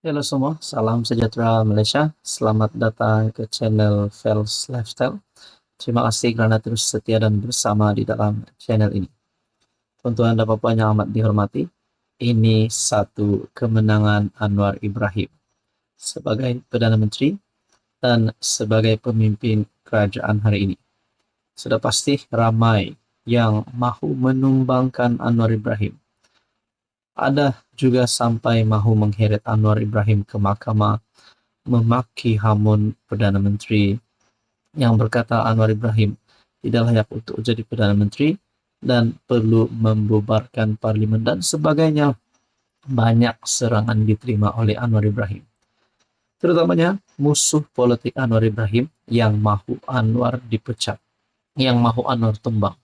Halo semua, salam sejahtera Malaysia. Selamat datang ke channel Fels Lifestyle. Terima kasih kerana terus setia dan bersama di dalam channel ini. Tuan-tuan dan puan yang amat dihormati, ini satu kemenangan Anwar Ibrahim sebagai Perdana Menteri dan sebagai pemimpin kerajaan hari ini. Sudah pasti ramai yang mahu menumbangkan Anwar Ibrahim. Ada juga sampai mahu mengheret Anwar Ibrahim ke mahkamah, memaki hamun Perdana Menteri yang berkata Anwar Ibrahim tidak layak untuk jadi Perdana Menteri dan perlu membubarkan parlimen dan sebagainya. Banyak serangan diterima oleh Anwar Ibrahim, terutamanya musuh politik Anwar Ibrahim yang mahu Anwar dipecat, yang mahu Anwar tumbang.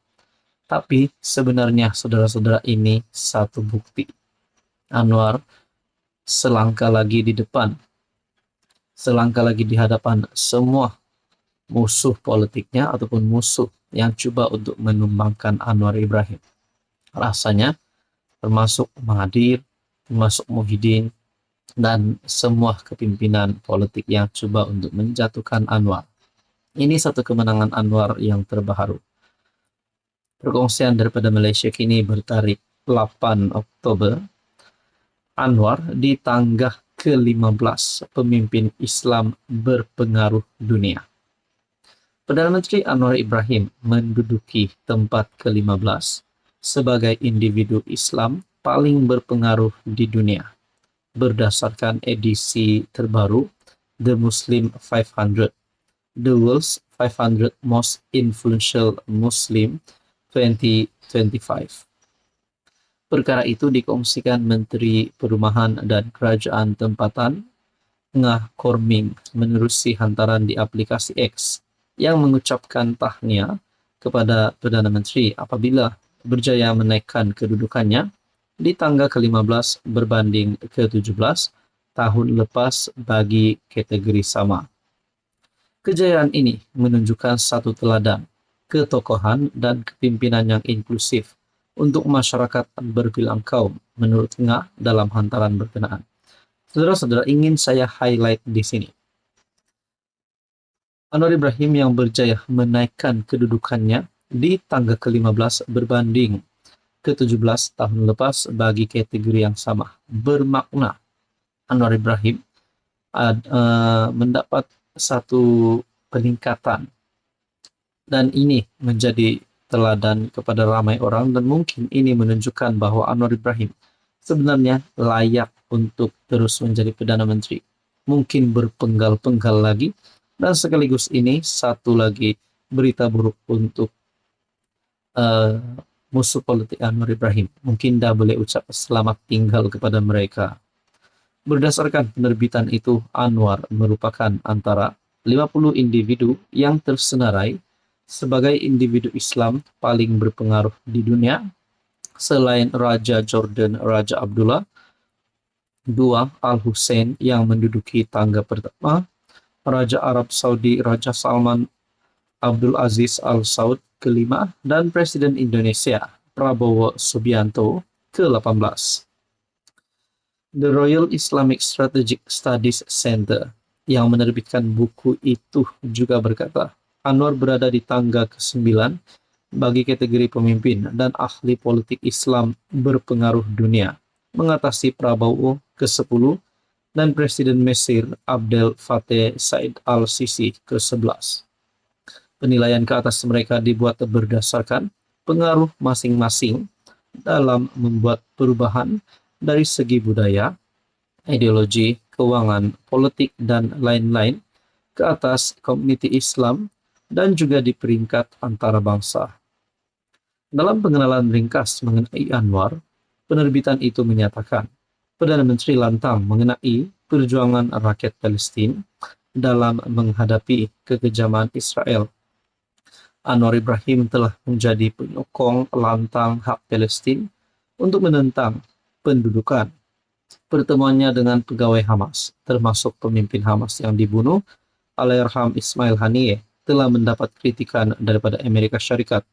Tapi sebenarnya saudara-saudara, ini satu bukti Anwar selangkah lagi di depan, selangkah lagi di hadapan semua musuh politiknya ataupun musuh yang cuba untuk menumbangkan Anwar Ibrahim. Rasanya termasuk Mahathir, termasuk Muhyiddin, dan semua kepimpinan politik yang cuba untuk menjatuhkan Anwar. Ini satu kemenangan Anwar yang terbaru. Perkongsian daripada Malaysia kini bertarikh 8 Oktober, Anwar ditanggah ke-15 pemimpin Islam berpengaruh dunia. Perdana Menteri Anwar Ibrahim menduduki tempat ke-15 sebagai individu Islam paling berpengaruh di dunia berdasarkan edisi terbaru The Muslim 500, The World's 500 Most Influential Muslim 2025. Perkara itu dikongsikan Menteri Perumahan dan Kerajaan Tempatan Ngah Korming menerusi hantaran di aplikasi X yang mengucapkan tahniah kepada Perdana Menteri apabila berjaya menaikkan kedudukannya di tangga ke-15 berbanding ke-17 tahun lepas bagi kategori sama. Kejayaan ini menunjukkan satu teladan ketokohan dan kepimpinan yang inklusif untuk masyarakat berbilang kaum menurut Ngah dalam hantaran berkenaan. Saudara-saudara, ingin saya highlight di sini. Anwar Ibrahim yang berjaya menaikkan kedudukannya di tangga ke-15 berbanding ke-17 tahun lepas bagi kategori yang sama. Bermakna Anwar Ibrahim mendapat satu peningkatan, dan ini menjadi teladan kepada ramai orang, dan mungkin ini menunjukkan bahwa Anwar Ibrahim sebenarnya layak untuk terus menjadi Perdana Menteri. Mungkin berpenggal-penggal lagi, dan sekaligus ini satu lagi berita buruk untuk musuh politik Anwar Ibrahim. Mungkin dah boleh ucap selamat tinggal kepada mereka. Berdasarkan penerbitan itu, Anwar merupakan antara 50 individu yang tersenarai sebagai individu Islam paling berpengaruh di dunia selain Raja Jordan Raja Abdullah II Al-Hussein yang menduduki tangga pertama, Raja Arab Saudi Raja Salman Abdul Aziz Al Saud ke-5, dan Presiden Indonesia Prabowo Subianto ke-18. The Royal Islamic Strategic Studies Center yang menerbitkan buku itu juga berkata, Anwar berada di tangga ke-9 bagi kategori pemimpin dan ahli politik Islam berpengaruh dunia, mengatasi Prabowo ke-10 dan Presiden Mesir Abdel Fattah Said Al-Sisi ke-11. Penilaian ke atas mereka dibuat berdasarkan pengaruh masing-masing dalam membuat perubahan dari segi budaya, ideologi, keuangan, politik, dan lain-lain ke atas komuniti Islam dan juga di peringkat antarabangsa. Dalam pengenalan ringkas mengenai Anwar, penerbitan itu menyatakan Perdana Menteri lantang mengenai perjuangan rakyat Palestin dalam menghadapi kekejaman Israel. Anwar Ibrahim telah menjadi penyokong lantang hak Palestin untuk menentang pendudukan. Pertemuannya dengan pegawai Hamas, termasuk pemimpin Hamas yang dibunuh, Allahyarham Ismail Haniyeh, telah mendapat kritikan daripada Amerika Syarikat.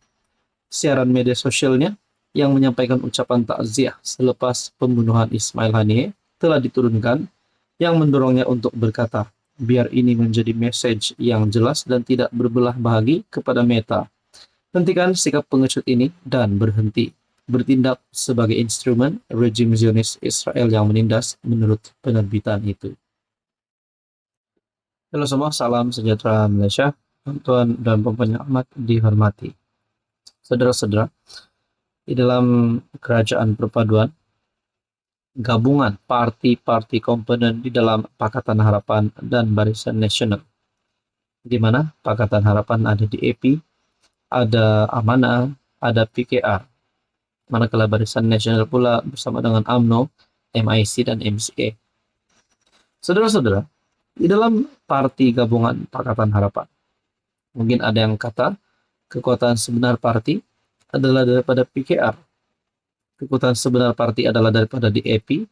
Siaran media sosialnya yang menyampaikan ucapan takziah selepas pembunuhan Ismail Haniyeh telah diturunkan yang mendorongnya untuk berkata, biar ini menjadi message yang jelas dan tidak berbelah bagi kepada Meta. Hentikan sikap pengecut ini dan berhenti bertindak sebagai instrumen rejim Zionis Israel yang menindas menurut penerbitan itu. Halo semua, salam sejahtera Malaysia. Tuan dan Puan yang amat dihormati. Saudara-saudara, di dalam kerajaan perpaduan, gabungan parti-parti komponen di dalam Pakatan Harapan dan Barisan Nasional, di mana Pakatan Harapan ada di EP, ada Amanah, ada PKR. Manakala Barisan Nasional pula bersama dengan UMNO, MIC, dan MCA. Saudara-saudara, di dalam parti gabungan Pakatan Harapan, mungkin ada yang kata kekuatan sebenar parti adalah daripada PKR. Kekuatan sebenar parti adalah daripada DAP,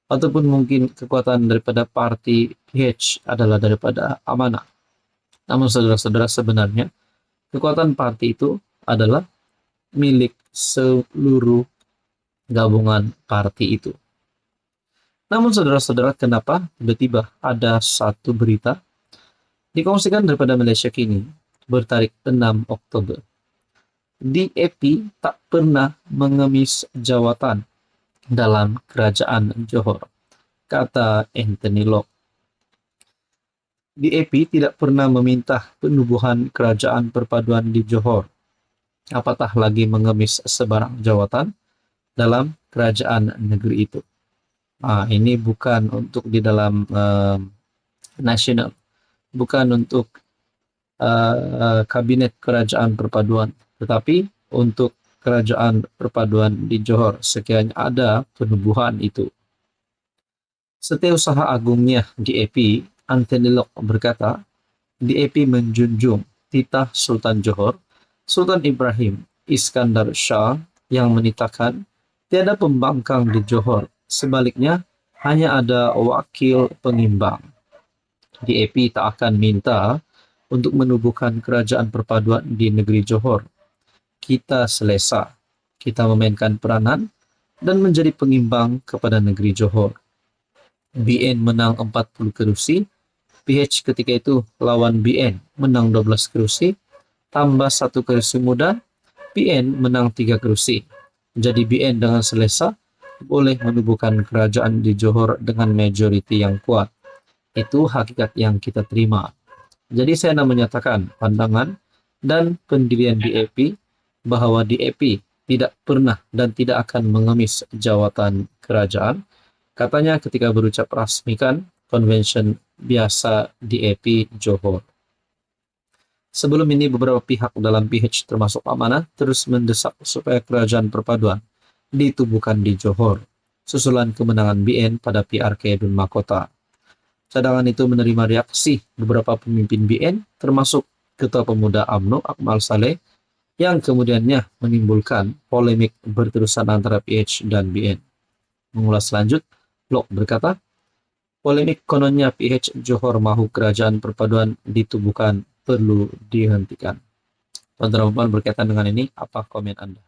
ataupun mungkin kekuatan daripada parti PH adalah daripada Amanah. Namun saudara-saudara, sebenarnya kekuatan parti itu adalah milik seluruh gabungan parti itu. Namun saudara-saudara, kenapa tiba-tiba ada satu berita dikongsikan daripada Malaysia Kini bertarik 6 Oktober. DAP tak pernah mengemis jawatan dalam kerajaan Johor, kata Anthony Locke. DAP tidak pernah meminta penubuhan kerajaan perpaduan di Johor, apatah lagi mengemis sebarang jawatan dalam kerajaan negeri itu. Ini bukan untuk di dalam nasional, bukan untuk kabinet kerajaan perpaduan, tetapi untuk kerajaan perpaduan di Johor sekiranya ada penubuhan itu. Setiausaha agungnya DAP, Anthony Locke berkata, DAP menjunjung titah Sultan Johor, Sultan Ibrahim Iskandar Shah, yang menitahkan tiada pembangkang di Johor, sebaliknya hanya ada wakil pengimbang. DAP tak akan minta untuk menubuhkan kerajaan perpaduan di negeri Johor. Kita selesa, kita memainkan peranan dan menjadi pengimbang kepada negeri Johor. BN menang 40 kerusi, PH ketika itu lawan BN menang 12 kerusi, tambah 1 kerusi muda, BN menang 3 kerusi. Jadi BN dengan selesa boleh menubuhkan kerajaan di Johor dengan majoriti yang kuat. Itu hakikat yang kita terima. Jadi saya nak menyatakan pandangan dan pendirian DAP bahwa DAP tidak pernah dan tidak akan mengemis jawatan kerajaan. Katanya ketika berucap rasmikan konvensyen biasa DAP Johor. Sebelum ini beberapa pihak dalam PH termasuk Amanah terus mendesak supaya kerajaan perpaduan ditubuhkan di Johor, susulan kemenangan BN pada PRK Dun Mahkota. Cadangan itu menerima reaksi beberapa pemimpin BN, termasuk Ketua Pemuda UMNO Akmal Saleh, yang kemudiannya menimbulkan polemik berterusan antara PH dan BN. Mengulas lanjut, Locke berkata, polemik kononnya PH Johor mahu kerajaan perpaduan ditubuhkan perlu dihentikan. Tuan-tuan berkaitan dengan ini, apa komen Anda?